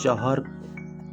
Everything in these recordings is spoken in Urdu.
4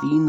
3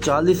40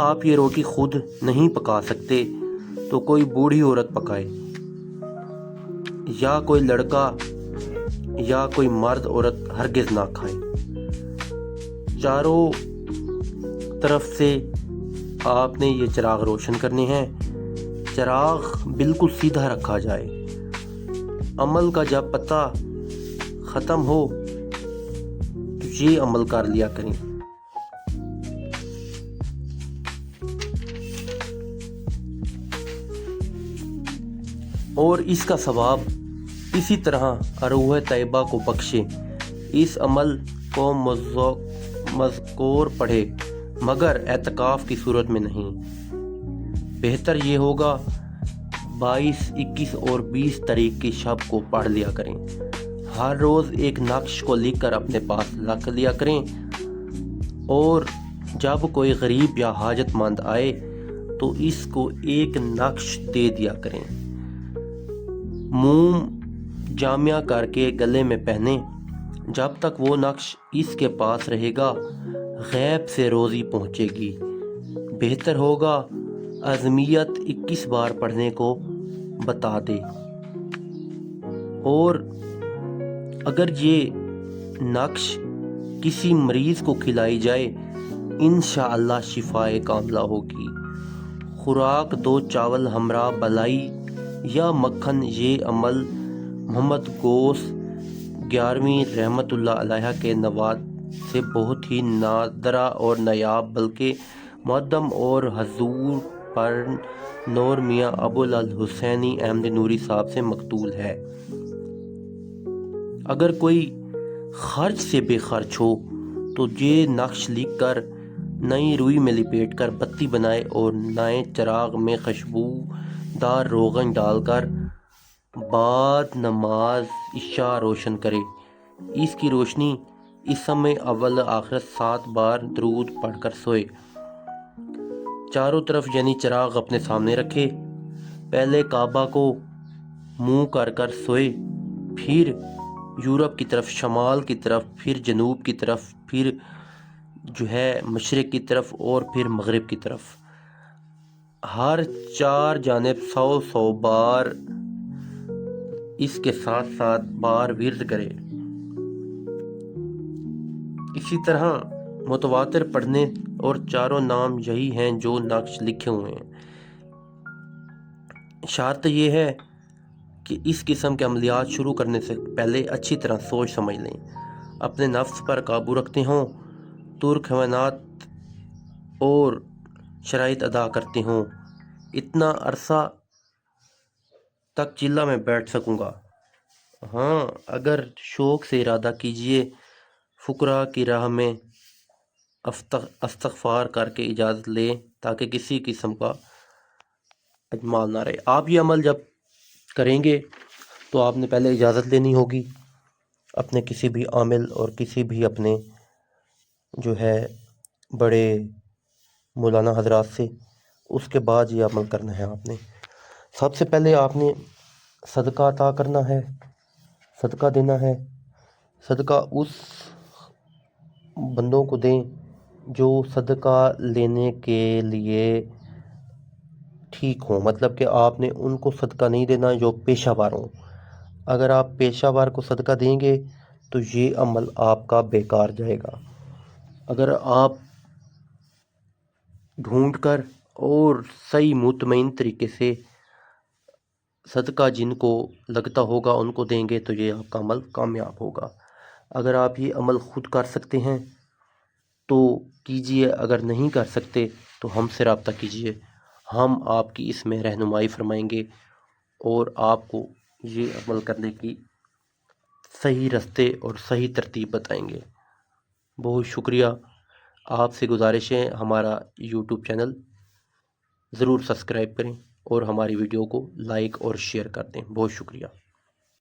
آپ یہ روٹی خود نہیں پکا سکتے تو کوئی بوڑھی عورت پکائے، یا کوئی لڑکا یا کوئی مرد عورت ہرگز نہ کھائے۔ چاروں طرف سے آپ نے یہ چراغ روشن کرنے ہیں۔ چراغ بالکل سیدھا رکھا جائے۔ عمل کا جب پتہ ختم ہو تو یہ عمل کر لیا کریں۔ اور اس کا ثواب اسی طرح روح طیبہ کو بخشے۔ اس عمل کو مذکور پڑھے مگر اعتکاف کی صورت میں نہیں۔ بہتر یہ ہوگا 22، 21 اور 20 تاریخ کی شب کو پڑھ لیا کریں۔ ہر روز ایک نقش کو لکھ کر اپنے پاس رکھ لیا کریں، اور جب کوئی غریب یا حاجت مند آئے تو اس کو ایک نقش دے دیا کریں۔ موم جامع کر کے گلے میں پہنیں۔ جب تک وہ نقش اس کے پاس رہے گا غیب سے روزی پہنچے گی۔ بہتر ہوگا عظمیت 21 بار پڑھنے کو بتا دے، اور اگر یہ نقش کسی مریض کو کھلائی جائے انشاءاللہ شفائے کاملہ ہوگی۔ خوراک 2 چاول ہمراہ بلائی یا مکھن۔ یہ عمل محمد غوث 11ویں رحمۃ اللہ علیہ کے نواد سے بہت ہی نادرہ اور نایاب بلکہ معدم اور حضور پر نور میاں ابو الحسینی احمد نوری صاحب سے مقتول ہے۔ اگر کوئی خرچ سے بے خرچ ہو تو یہ نقش لکھ کر نئی روئی میں لپیٹ کر بتی بنائے اور نئے چراغ میں خوشبودار روغن ڈال کر بعد نماز عشاء روشن کرے۔ اس کی روشنی اسم اول آخرت 7 بار درود پڑھ کر سوئے۔ چاروں طرف یعنی چراغ اپنے سامنے رکھے۔ پہلے کعبہ کو منہ کر کر سوئے، پھر یورپ کی طرف، شمال کی طرف، پھر جنوب کی طرف، پھر مشرق کی طرف اور پھر مغرب کی طرف۔ ہر 4 جانب 100 بار اس کے ساتھ بار ورد کرے۔ اسی طرح متواتر پڑھنے، اور چاروں نام یہی ہیں جو نقش لکھے ہوئے ہیں۔ شرط یہ ہے کہ اس قسم کے عملیات شروع کرنے سے پہلے اچھی طرح سوچ سمجھ لیں، اپنے نفس پر قابو رکھتے ہوں، ترک حیوانات اور شرائط ادا کرتے ہوں۔ اتنا عرصہ تک چلہ میں بیٹھ سکوں گا۔ ہاں، اگر شوق سے ارادہ کیجئے فقراء کی راہ میں استغفار کر کے اجازت لیں تاکہ کسی قسم کا اجمال نہ رہے۔ آپ یہ عمل جب کریں گے تو آپ نے پہلے اجازت لینی ہوگی اپنے کسی بھی عامل اور کسی بھی اپنے بڑے مولانا حضرات سے۔ اس کے بعد یہ عمل کرنا ہے۔ آپ نے سب سے پہلے آپ نے صدقہ عطا کرنا ہے، صدقہ دینا ہے۔ صدقہ اس بندوں کو دیں جو صدقہ لینے کے لیے ٹھیک ہوں، مطلب کہ آپ نے ان کو صدقہ نہیں دینا جو پیشہ ور ہوں۔ اگر آپ پیشہ ور کو صدقہ دیں گے تو یہ عمل آپ کا بیکار جائے گا۔ اگر آپ ڈھونڈ کر اور صحیح مطمئن طریقے سے صدقہ جن کو لگتا ہوگا ان کو دیں گے تو یہ آپ کا عمل کامیاب ہوگا۔ اگر آپ یہ عمل خود کر سکتے ہیں تو کیجئے، اگر نہیں کر سکتے تو ہم سے رابطہ کیجئے، ہم آپ کی اس میں رہنمائی فرمائیں گے اور آپ کو یہ عمل کرنے کی صحیح راستے اور صحیح ترتیب بتائیں گے۔ بہت شکریہ۔ آپ سے گزارش ہے ہمارا یوٹیوب چینل ضرور سبسکرائب کریں اور ہماری ویڈیو کو لائک اور شیئر کر دیں۔ بہت شکریہ۔